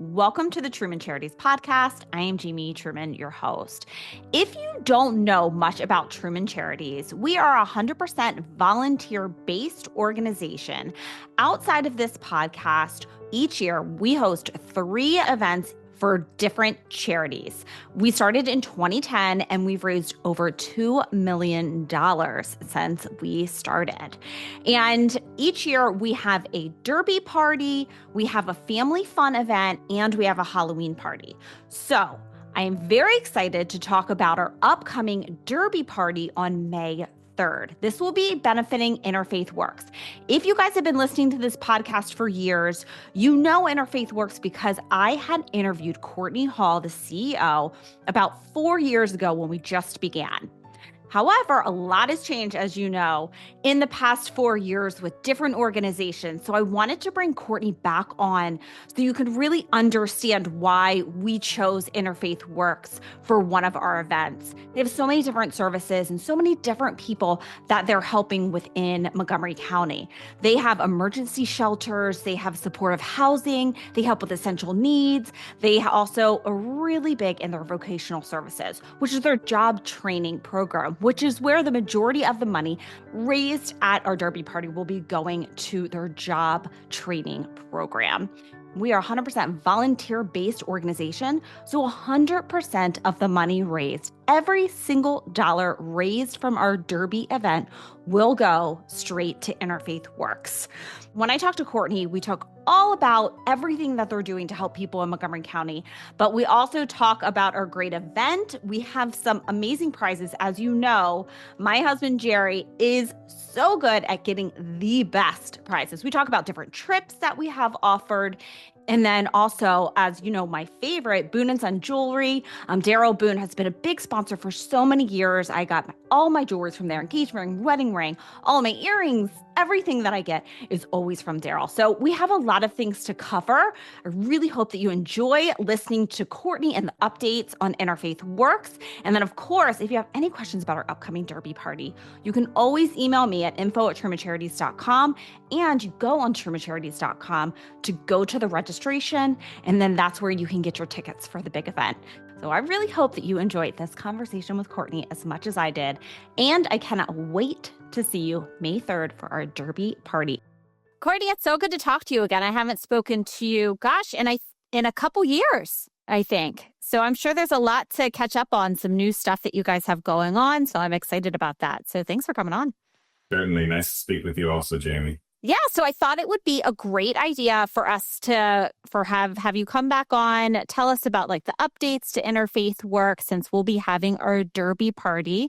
Welcome to the Truman Charities podcast. I am Jamie Truman, your host. If you don't know much about Truman Charities, we are a 100% volunteer-based organization. Outside of this podcast, each year we host 3 events for different charities. We started in 2010 and we've raised over $2 million since we started. And each year we have a derby party, we have a family fun event, and we have a Halloween party. So I am very excited to talk about our upcoming derby party on May 3rd. This will be benefiting Interfaith Works. If you guys have been listening to this podcast for years, you know Interfaith Works because I had interviewed Courtney Hall, the CEO, about 4 years ago when we just began. However, a lot has changed, as you know, in the past 4 years with different organizations. So I wanted to bring Courtney back on so you could really understand why we chose Interfaith Works for one of our events. They have so many different services and so many different people that they're helping within Montgomery County. They have emergency shelters, they have supportive housing, they help with essential needs. They also are really big in their vocational services, which is their job training program, which is where the majority of the money raised at our derby party will be going to their job training program. We are a 100% volunteer-based organization, so 100% of the money raised, every single dollar raised from our derby event will go straight to Interfaith Works. When I talked to Courtney, we talk all about everything that they're doing to help people in Montgomery County, but we also talk about our great event. We have some amazing prizes. As you know, my husband, Jerry, is so good at getting the best prizes. We talk about different trips that we have offered. And then also, as you know, my favorite, Boone & Son Jewelry. Daryl Boone has been a big sponsor for so many years. I got all my jewelry from there, engagement ring, wedding ring, all my earrings, everything that I get is always from Daryl. So we have a lot of things to cover. I really hope that you enjoy listening to Courtney and the updates on Interfaith Works. And then, of course, if you have any questions about our upcoming derby party, you can always email me at info@trumancharities.com, and you go on trumancharities.com to go to the registration, and then that's where you can get your tickets for the big event. So I really hope that you enjoyed this conversation with Courtney as much as I did, and I cannot wait to see you May 3rd for our derby party. Courtney, it's so good to talk to you again. I haven't spoken to you, in a couple years, I think. So I'm sure there's a lot to catch up on, some new stuff that you guys have going on. So I'm excited about that. So thanks for coming on. Certainly. Nice to speak with you also, Jamie. Yeah, so I thought it would be a great idea for us to have you come back on, tell us about like the updates to Interfaith Work, since we'll be having our derby party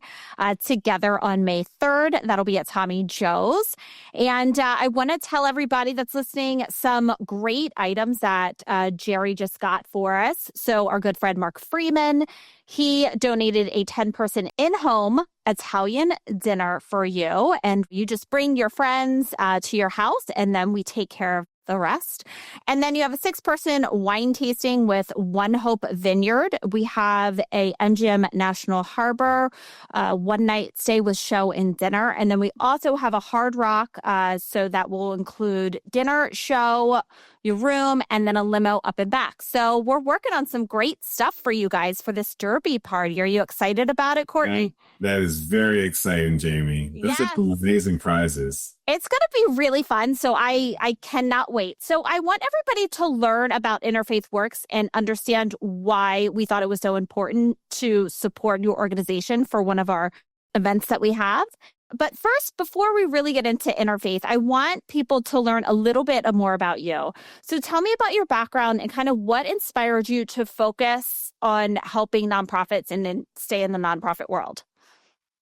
together on May 3rd. That'll be at Tommy Joe's. And I want to tell everybody that's listening some great items that Jerry just got for us. So our good friend Mark Freeman, he donated a 10-person in-home Italian dinner for you. And you just bring your friends to your house, and then we take care of the rest. And then you have a 6-person wine tasting with One Hope Vineyard. We have a MGM National Harbor one-night stay with show and dinner. And then we also have a Hard Rock. So that will include dinner, show, your room, and then a limo up and back. So we're working on some great stuff for you guys for this derby party. Are you excited about it, Courtney? That is very exciting, Jamie. Those are amazing prizes. It's going to be really fun. So I cannot wait. So I want everybody to learn about Interfaith Works and understand why we thought it was so important to support your organization for one of our events that we have. But first, before we really get into Interfaith, I want people to learn a little bit more about you. So tell me about your background and kind of what inspired you to focus on helping nonprofits and then stay in the nonprofit world.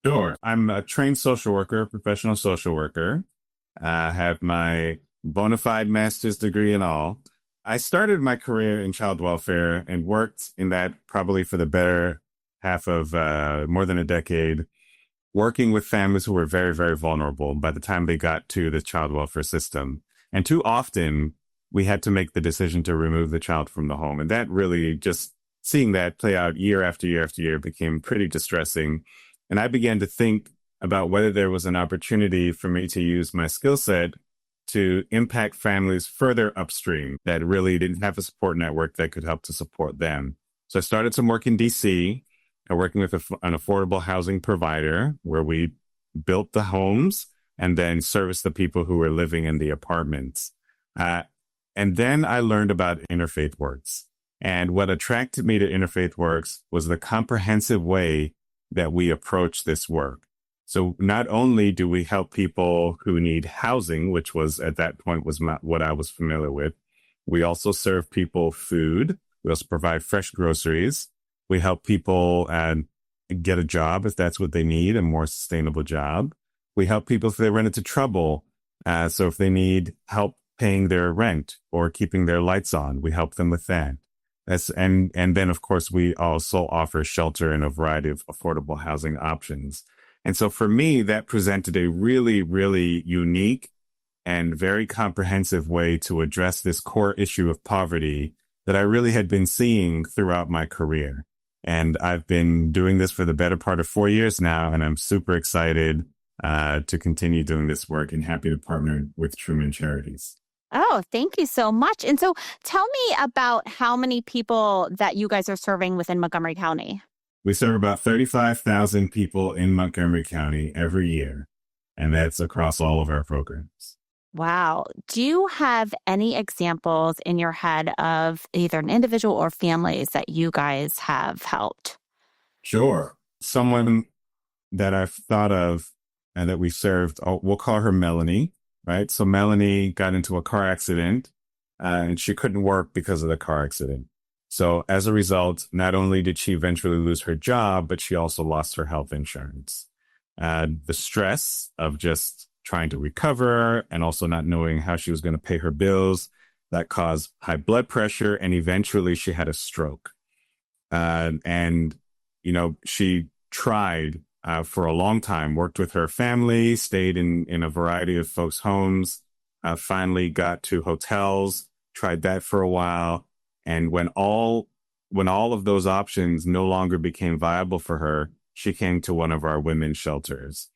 Sure. I'm a trained social worker, professional social worker. I have my bona fide master's degree and all. I started my career in child welfare and worked in that probably for the better half of more than a decade, working with families who were very, very vulnerable by the time they got to the child welfare system. And too often, we had to make the decision to remove the child from the home. And that really, just seeing that play out year after year after year, became pretty distressing. And I began to think about whether there was an opportunity for me to use my skill set to impact families further upstream that really didn't have a support network that could help to support them. So I started some work in DC, working with an affordable housing provider where we built the homes and then serviced the people who were living in the apartments. And then I learned about Interfaith Works. And what attracted me to Interfaith Works was the comprehensive way that we approach this work. So not only do we help people who need housing, which was at that point was what I was familiar with, we also serve people food. We also provide fresh groceries. We help people get a job if that's what they need, a more sustainable job. We help people if they run into trouble. So if they need help paying their rent or keeping their lights on, we help them with that. And then, of course, we also offer shelter and a variety of affordable housing options. And so for me, that presented a really, really unique and very comprehensive way to address this core issue of poverty that I really had been seeing throughout my career. And I've been doing this for the better part of 4 years now, and I'm super excited to continue doing this work and happy to partner with Truman Charities. Oh, thank you so much. And so tell me about how many people that you guys are serving within Montgomery County. We serve about 35,000 people in Montgomery County every year, and that's across all of our programs. Wow. Do you have any examples in your head of either an individual or families that you guys have helped? Sure. Someone that I've thought of and that we served, we'll call her Melanie, right? So Melanie got into a car accident and she couldn't work because of the car accident. So as a result, not only did she eventually lose her job, but she also lost her health insurance. The stress of just trying to recover and also not knowing how she was going to pay her bills, that caused high blood pressure. And eventually she had a stroke. She tried for a long time, worked with her family, stayed in a variety of folks' homes, finally got to hotels, tried that for a while. And when all of those options no longer became viable for her, she came to one of our women's shelters.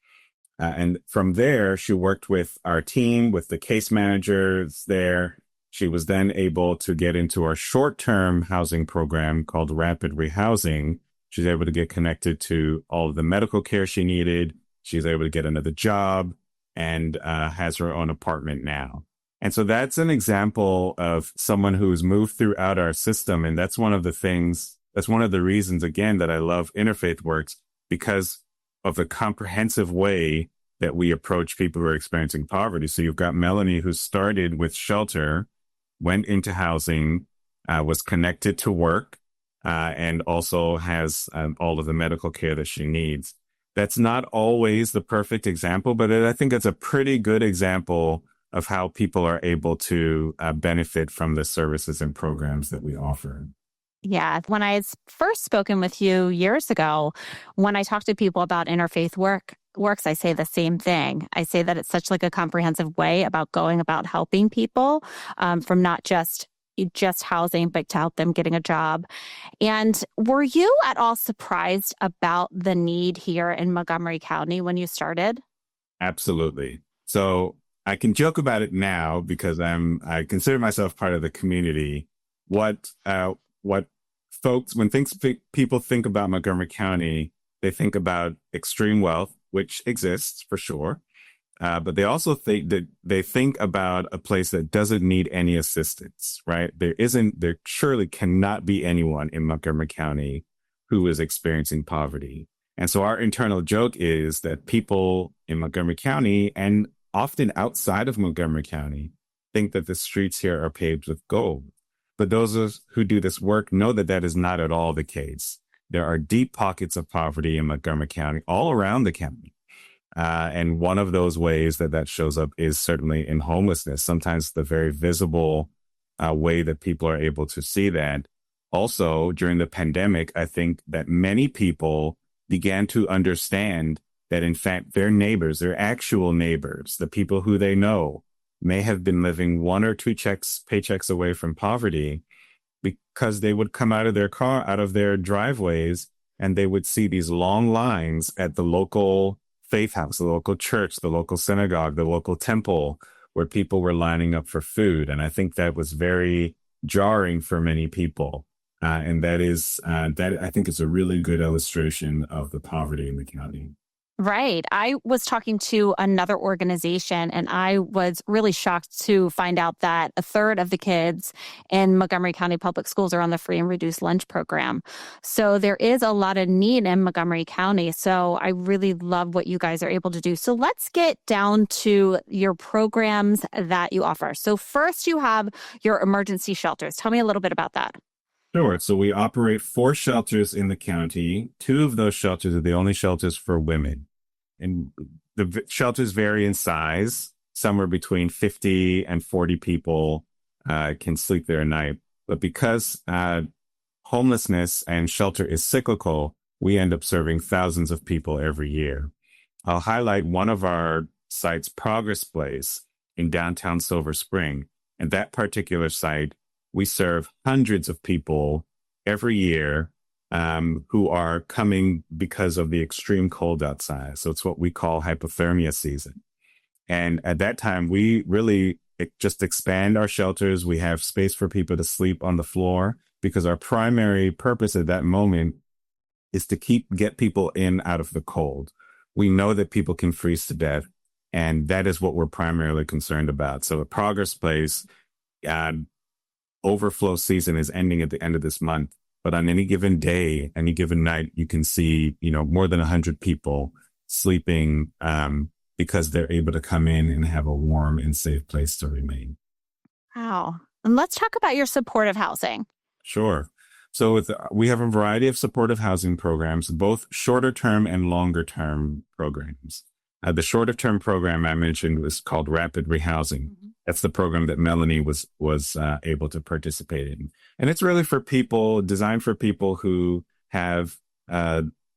And from there, she worked with our team, with the case managers there. She was then able to get into our short-term housing program called Rapid Rehousing. She's able to get connected to all of the medical care she needed. She's able to get another job and has her own apartment now. And so that's an example of someone who's moved throughout our system. And that's one of the reasons, again, that I love Interfaith Works, because of the comprehensive way that we approach people who are experiencing poverty. So you've got Melanie, who started with shelter, went into housing, was connected to work, and also has all of the medical care that she needs. That's not always the perfect example, but I think it's a pretty good example of how people are able to benefit from the services and programs that we offer. Yeah. When I had first spoken with you years ago, when I talk to people about Interfaith Works, I say the same thing. I say that it's such like a comprehensive way about going about helping people from not just housing, but to help them getting a job. And were you at all surprised about the need here in Montgomery County when you started? Absolutely. So I can joke about it now because I consider myself part of the community. What folks, when people think about Montgomery County, they think about extreme wealth, which exists for sure. But they also think about a place that doesn't need any assistance, right? There surely cannot be anyone in Montgomery County who is experiencing poverty. And so our internal joke is that people in Montgomery County and often outside of Montgomery County think that the streets here are paved with gold. But those of us who do this work know that that is not at all the case. There are deep pockets of poverty in Montgomery County, all around the county. And one of those ways that shows up is certainly in homelessness, sometimes the very visible way that people are able to see that. Also, during the pandemic, I think that many people began to understand that, in fact, their neighbors, their actual neighbors, the people who they know, may have been living one or two paychecks away from poverty, because they would come out of their car, out of their driveways, and they would see these long lines at the local faith house, the local church, the local synagogue, the local temple, where people were lining up for food. And I think that was very jarring for many people. And that I think is a really good illustration of the poverty in the county. Right. I was talking to another organization and I was really shocked to find out that a third of the kids in Montgomery County Public Schools are on the free and reduced lunch program. So there is a lot of need in Montgomery County. So I really love what you guys are able to do. So let's get down to your programs that you offer. So first you have your emergency shelters. Tell me a little bit about that. Sure. So we operate 4 shelters in the county. 2 of those shelters are the only shelters for women. And shelters vary in size. Somewhere between 50 and 40 people can sleep there a night. But because homelessness and shelter is cyclical, we end up serving thousands of people every year. I'll highlight one of our sites, Progress Place, in downtown Silver Spring. And that particular site, we serve hundreds of people every year who are coming because of the extreme cold outside. So it's what we call hypothermia season. And at that time, we really just expand our shelters. We have space for people to sleep on the floor because our primary purpose at that moment is to get people in out of the cold. We know that people can freeze to death, and that is what we're primarily concerned about. So at Progress Place, overflow season is ending at the end of this month. But on any given day, any given night, you can see, more than 100 people sleeping because they're able to come in and have a warm and safe place to remain. Wow. And let's talk about your supportive housing. Sure. So we have a variety of supportive housing programs, both shorter term and longer term programs. The shorter term program I mentioned was called Rapid Rehousing. Mm-hmm. That's the program that Melanie was able to participate in. And it's really designed for people who have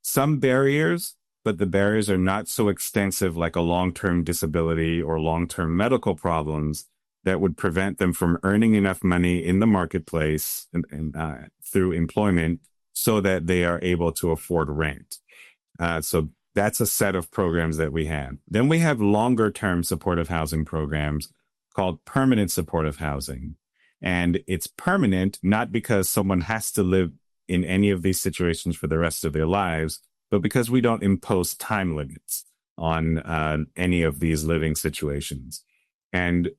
some barriers, but the barriers are not so extensive like a long-term disability or long-term medical problems that would prevent them from earning enough money in the marketplace and through employment so that they are able to afford rent. So that's a set of programs that we have. Then we have longer-term supportive housing programs called permanent supportive housing. And it's permanent, not because someone has to live in any of these situations for the rest of their lives, but because we don't impose time limits on any of these living situations. And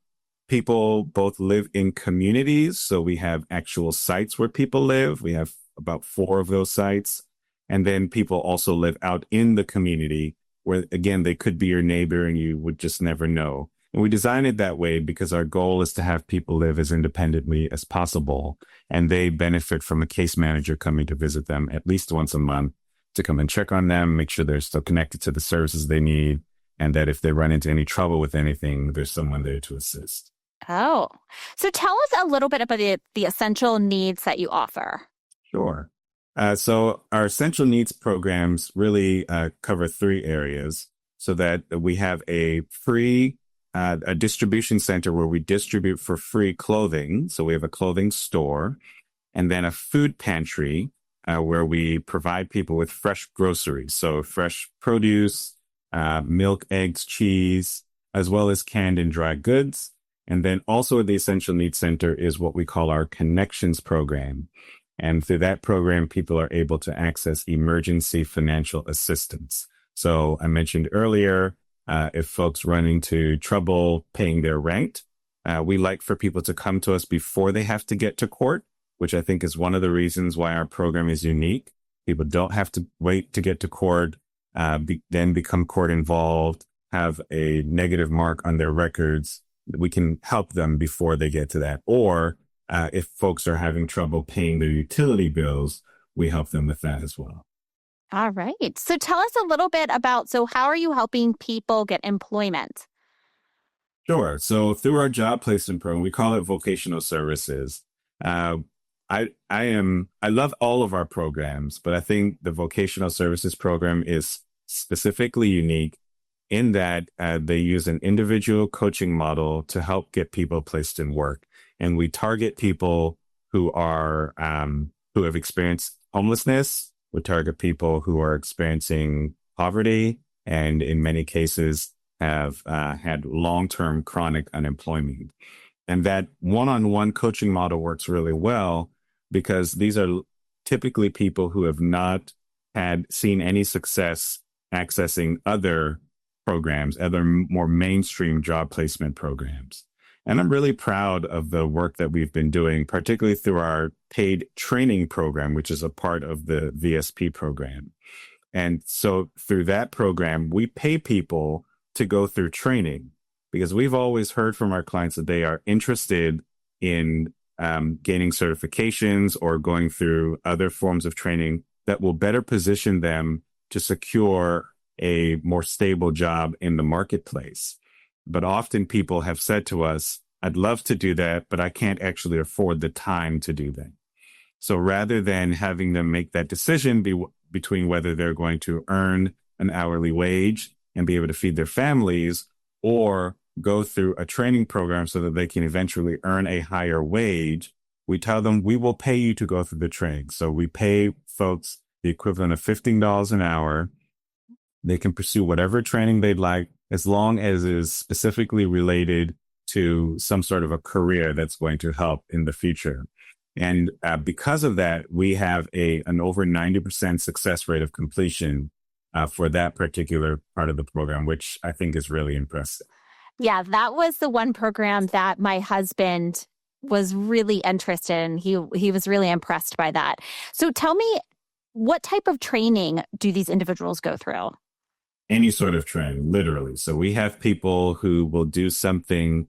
people both live in communities. So we have actual sites where people live. We have about 4 of those sites. And then people also live out in the community where, again, they could be your neighbor and you would just never know. And we designed it that way because our goal is to have people live as independently as possible. And they benefit from a case manager coming to visit them at least once a month to come and check on them, make sure they're still connected to the services they need, and that if they run into any trouble with anything, there's someone there to assist. Oh, so tell us a little bit about the essential needs that you offer. Sure. So our essential needs programs really cover 3 areas, so that we have a distribution center where we distribute for free clothing. So we have a clothing store, and then a food pantry where we provide people with fresh groceries. So fresh produce, milk, eggs, cheese, as well as canned and dry goods. And then also at the Essential Needs Center is what we call our Connections program. And through that program, people are able to access emergency financial assistance. So I mentioned earlier, if folks run into trouble paying their rent, we like for people to come to us before they have to get to court, which I think is one of the reasons why our program is unique. People don't have to wait to get to court, then become court involved, have a negative mark on their records. We can help them before they get to that. Or if folks are having trouble paying their utility bills, we help them with that as well. All right. So tell us a little bit about, how are you helping people get employment? Sure. So through our job placement program, we call it vocational services. I love all of our programs, but I think the vocational services program is specifically unique in that they use an individual coaching model to help get people placed in work. And we target people who have experienced homelessness. We target people who are experiencing poverty, and in many cases, have had long-term chronic unemployment. And that one-on-one coaching model works really well because these are typically people who have not had seen any success accessing other programs, other more mainstream job placement programs. And I'm really proud of the work that we've been doing, particularly through our paid training program, which is a part of the VSP program. And so through that program, we pay people to go through training because we've always heard from our clients that they are interested in gaining certifications or going through other forms of training that will better position them to secure a more stable job in the marketplace. But often people have said to us, I'd love to do that, but I can't actually afford the time to do that. So rather than having them make that decision between whether they're going to earn an hourly wage and be able to feed their families or go through a training program so that they can eventually earn a higher wage, we tell them we will pay you to go through the training. So we pay folks the equivalent of $15 an hour. They can pursue whatever training they'd like as long as it is specifically related to some sort of a career that's going to help in the future. And because of that, we have an over 90% success rate of completion for that particular part of the program, which I think is really impressive. Yeah, that was the one program that my husband was really interested in. He was really impressed by that. So tell me, what type of training do these individuals go through? Any sort of training, literally. So we have people who will do something.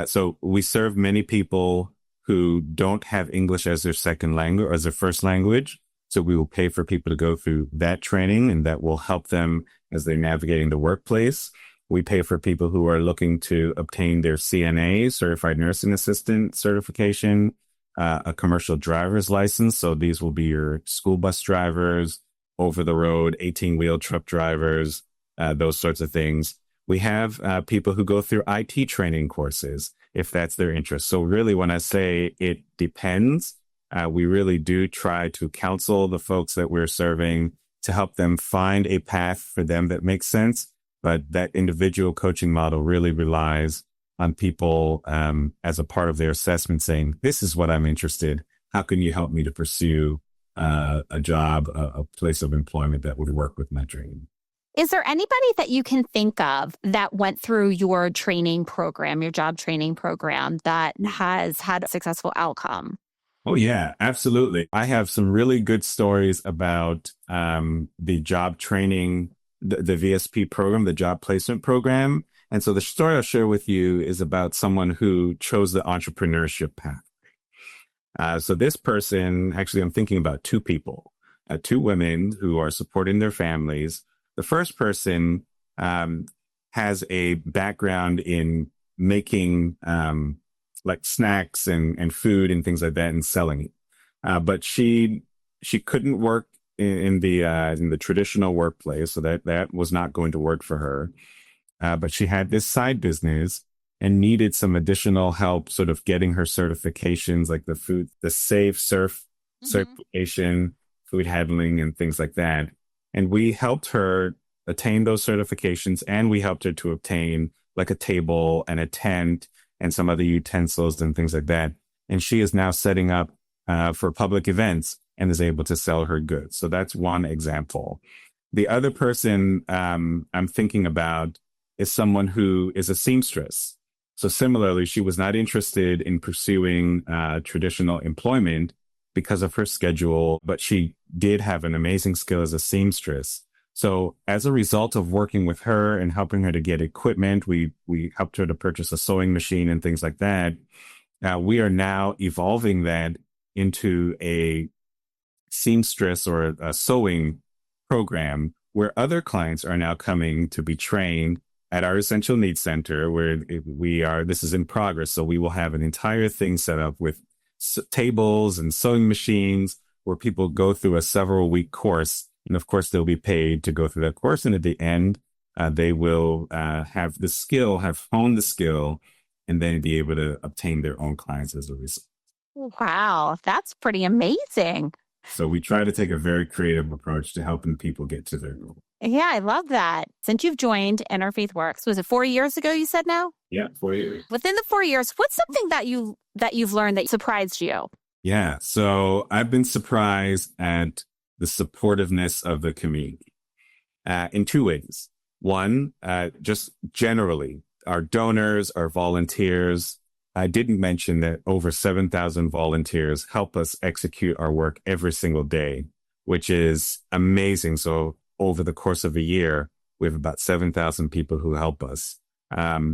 So we serve many people who don't have English as their second language or as their first language. So we will pay for people to go through that training, and that will help them as they're navigating the workplace. We pay for people who are looking to obtain their CNA, Certified Nursing Assistant certification, a commercial driver's license. So these will be your school bus drivers, over the road, 18-wheel truck drivers, those sorts of things. We have people who go through IT training courses, if that's their interest. So really, when I say it depends, we really do try to counsel the folks that we're serving to help them find a path for them that makes sense. But that individual coaching model really relies on people as a part of their assessment saying, this is what I'm interested. How can you help me to pursue a job, a place of employment that would work with my dream? Is there anybody that you can think of that went through your training program, your job training program, that has had a successful outcome? Oh, yeah, absolutely. I have some really good stories about the job training, the VSP program, the job placement program. And so the story I'll share with you is about someone who chose the entrepreneurship path. So this person, actually, I'm thinking about two people, two women who are supporting their families. The first person has a background in making like snacks and food and things like that and selling it. But she couldn't work in the traditional workplace, so that was not going to work for her. But she had this side business and needed some additional help sort of getting her certifications, like the safe surf certification, food handling and things like that. And we helped her attain those certifications, and we helped her to obtain like a table and a tent and some other utensils and things like that. And she is now setting up for public events and is able to sell her goods. So that's one example. The other person I'm thinking about is someone who is a seamstress. So similarly, she was not interested in pursuing traditional employment because of her schedule, but she did have an amazing skill as a seamstress. So as a result of working with her and helping her to get equipment, we helped her to purchase a sewing machine and things like that. We are now evolving that into a seamstress or a sewing program where other clients are now coming to be trained at our Essential Needs Center, where this is in progress. So we will have an entire thing set up with tables and sewing machines where people go through a several-week course. And of course, they'll be paid to go through that course. And at the end, they will have honed the skill, and then be able to obtain their own clients as a result. Wow, that's pretty amazing. So we try to take a very creative approach to helping people get to their goal. Yeah, I love that. Since you've joined Interfaith Works, was it 4 years ago you said now? Yeah, 4 years. Within the 4 years, what's something that you've learned that surprised you? Yeah, so I've been surprised at the supportiveness of the community in two ways. One, just generally, our donors, our volunteers. I didn't mention that over 7,000 volunteers help us execute our work every single day, which is amazing. So over the course of a year, we have about 7,000 people who help us.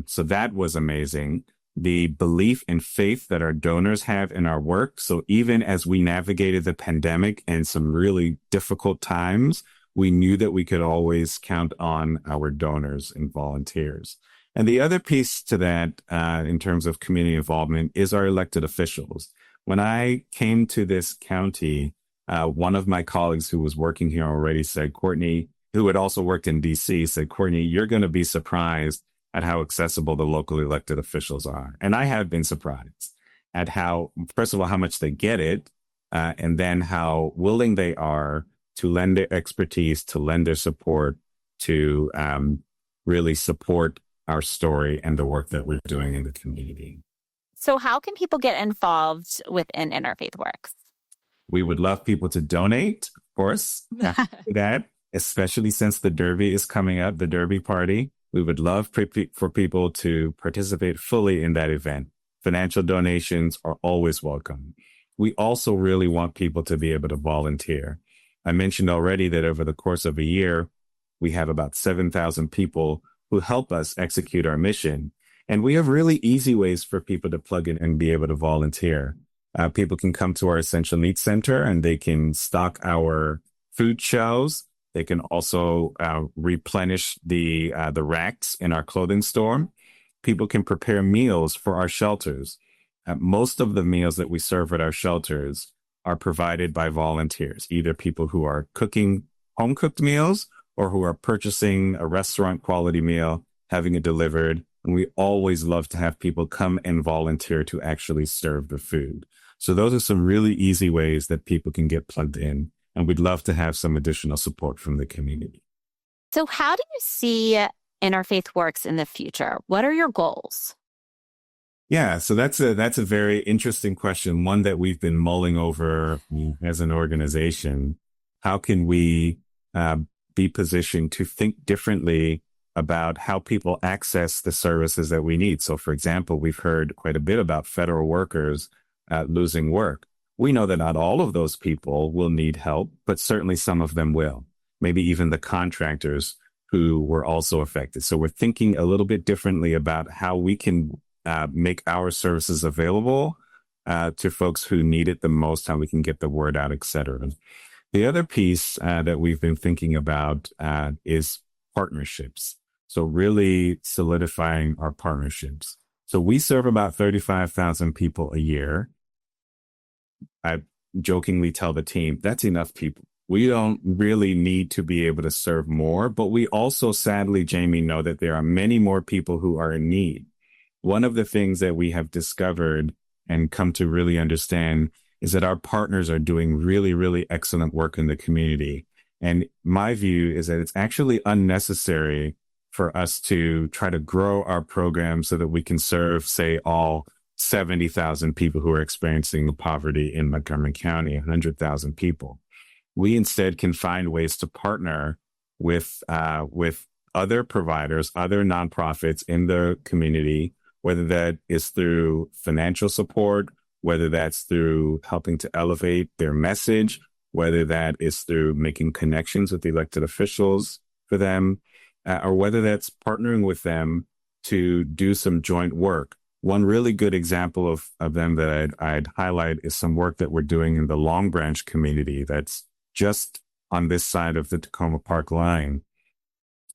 So that was amazing. The belief and faith that our donors have in our work. So even as we navigated the pandemic and some really difficult times, we knew that we could always count on our donors and volunteers. And the other piece to that, in terms of community involvement, is our elected officials. When I came to this county, one of my colleagues who was working here already said, Courtney, who had also worked in DC, said, Courtney, you're going to be surprised at how accessible the local elected officials are. And I have been surprised at how, first of all, how much they get it, and then how willing they are to lend their expertise, to lend their support, to really support our story and the work that we're doing in the community. So how can people get involved within Interfaith Works? We would love people to donate, of course, that, especially since the Derby is coming up, the Derby party. We would love for people to participate fully in that event. Financial donations are always welcome. We also really want people to be able to volunteer. I mentioned already that over the course of a year, we have about 7,000 people who help us execute our mission. And we have really easy ways for people to plug in and be able to volunteer. People can come to our Essential Needs Center and they can stock our food shelves. They can also replenish the racks in our clothing store. People can prepare meals for our shelters. Most of the meals that we serve at our shelters are provided by volunteers, either people who are cooking home-cooked meals or who are purchasing a restaurant quality meal, having it delivered. And we always love to have people come and volunteer to actually serve the food. So those are some really easy ways that people can get plugged in. And we'd love to have some additional support from the community. So how do you see Interfaith Works in the future? What are your goals? Yeah, so that's a very interesting question, one that we've been mulling over as an organization. How can we be positioned to think differently about how people access the services that we need? So, for example, we've heard quite a bit about federal workers losing work. We know that not all of those people will need help, but certainly some of them will. Maybe even the contractors who were also affected. So we're thinking a little bit differently about how we can make our services available to folks who need it the most, how we can get the word out, et cetera. The other piece that we've been thinking about is partnerships. So really solidifying our partnerships. So we serve about 35,000 people a year. I jokingly tell the team, that's enough people. We don't really need to be able to serve more, but we also, sadly, Jamie, know that there are many more people who are in need. One of the things that we have discovered and come to really understand is that our partners are doing really, really excellent work in the community. And my view is that it's actually unnecessary for us to try to grow our program so that we can serve, say, all 70,000 people who are experiencing poverty in Montgomery County, 100,000 people. We instead can find ways to partner with other providers, other nonprofits in the community, whether that is through financial support, whether that's through helping to elevate their message, whether that is through making connections with the elected officials for them, or whether that's partnering with them to do some joint work. One really good example of them that I'd highlight is some work that we're doing in the Long Branch community that's just on this side of the Tacoma Park line.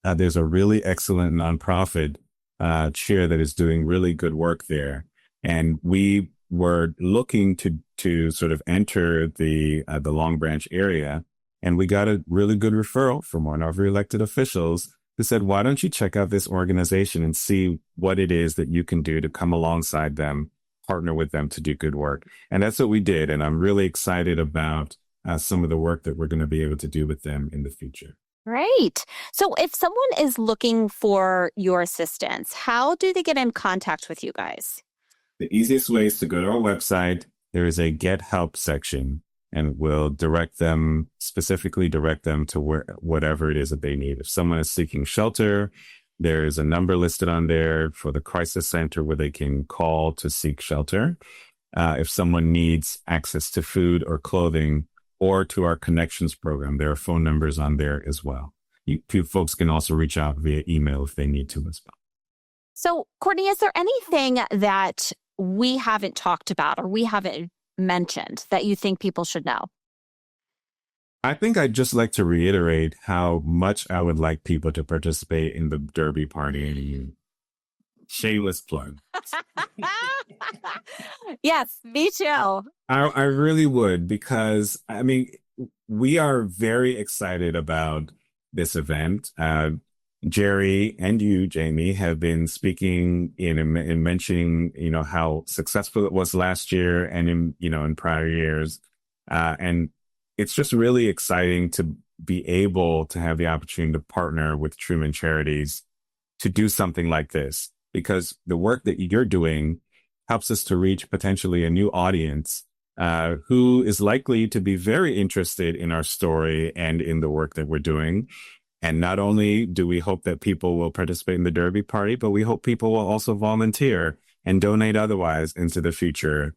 There's a really excellent nonprofit chair that is doing really good work there. And we were looking to sort of enter the Long Branch area. And we got a really good referral from one of our elected officials who said, why don't you check out this organization and see what it is that you can do to come alongside them, partner with them to do good work. And that's what we did. And I'm really excited about some of the work that we're going to be able to do with them in the future. Great. So if someone is looking for your assistance, how do they get in contact with you guys? The easiest way is to go to our website. There is a Get Help section, and we'll specifically direct them to whatever it is that they need. If someone is seeking shelter, there is a number listed on there for the crisis center where they can call to seek shelter. If someone needs access to food or clothing, or to our connections program, there are phone numbers on there as well. Folks can also reach out via email if they need to as well. So, Courtney, is there anything that we haven't talked about or we haven't mentioned that you think people should know? I think I'd just like to reiterate how much I would like people to participate in the Derby party. Shameless plug. Yes, me too. I really would, because I mean, we are very excited about this event. Jerry and you, Jamie, have been speaking in mentioning, how successful it was last year and in prior years. And it's just really exciting to be able to have the opportunity to partner with Truman Charities to do something like this, because the work that you're doing helps us to reach potentially a new audience who is likely to be very interested in our story and in the work that we're doing. And not only do we hope that people will participate in the Derby party, but we hope people will also volunteer and donate otherwise into the future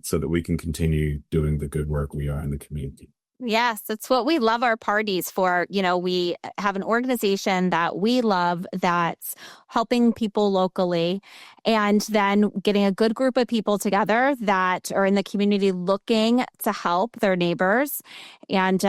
so that we can continue doing the good work we are in the community. Yes, that's what we love our parties for. We have an organization that we love that's helping people locally, and then getting a good group of people together that are in the community looking to help their neighbors, and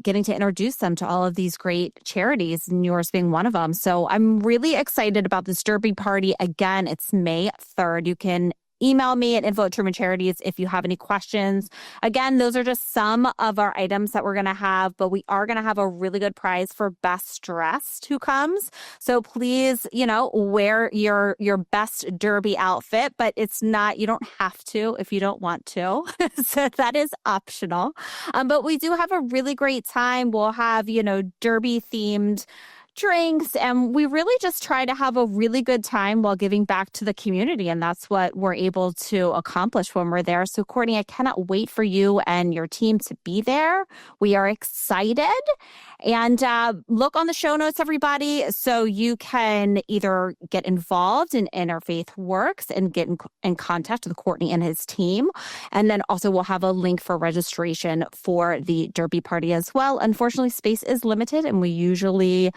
getting to introduce them to all of these great charities, and yours being one of them. So I'm really excited about this Derby party. Again, it's May 3rd. You can email me at info@trumancharities if you have any questions. Again, those are just some of our items that we're going to have, but we are going to have a really good prize for best dressed who comes. So please, wear your best Derby outfit, but you don't have to if you don't want to. So that is optional. But we do have a really great time. We'll have, Derby themed drinks, and we really just try to have a really good time while giving back to the community. And that's what we're able to accomplish when we're there. So, Courtney, I cannot wait for you and your team to be there. We are excited. And look on the show notes, everybody, so you can either get involved in Interfaith Works and get in contact with Courtney and his team. And then also we'll have a link for registration for the Derby party as well. Unfortunately, space is limited, and we usually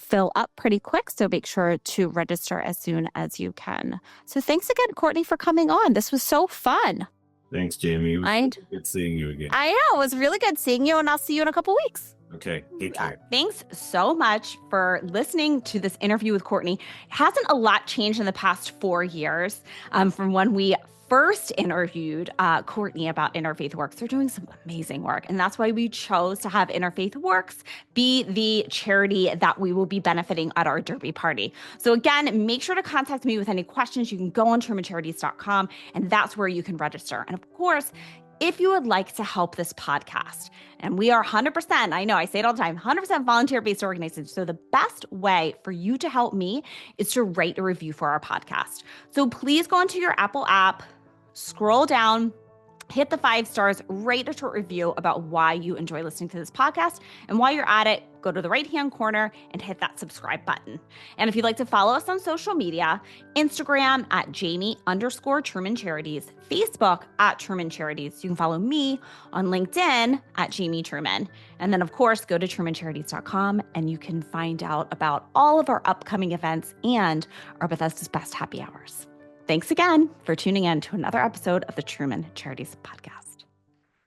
fill up pretty quick. So make sure to register as soon as you can. So thanks again, Courtney, for coming on. This was so fun. Thanks, Jamie. It was good seeing you again. I know. It was really good seeing you, and I'll see you in a couple weeks. Okay. Take care. Thanks so much for listening to this interview with Courtney. Hasn't a lot changed in the past 4 years from when we first interviewed Courtney about Interfaith Works. They're doing some amazing work, and that's why we chose to have Interfaith Works be the charity that we will be benefiting at our Derby party. So again, make sure to contact me with any questions. You can go on trumancharities.com, and that's where you can register. And of course, if you would like to help this podcast, and we are 100%, I know I say it all the time, 100% volunteer-based organization. So the best way for you to help me is to write a review for our podcast. So please go into your Apple app, scroll down, hit the 5 stars, write a short review about why you enjoy listening to this podcast. And while you're at it, go to the right-hand corner and hit that subscribe button. And if you'd like to follow us on social media, Instagram at Jamie_Truman Charities, Facebook at Truman Charities. You can follow me on LinkedIn at Jamie Truman. And then, of course, go to trumancharities.com and you can find out about all of our upcoming events and our Bethesda's Best Happy Hours. Thanks again for tuning in to another episode of the Truman Charities Podcast.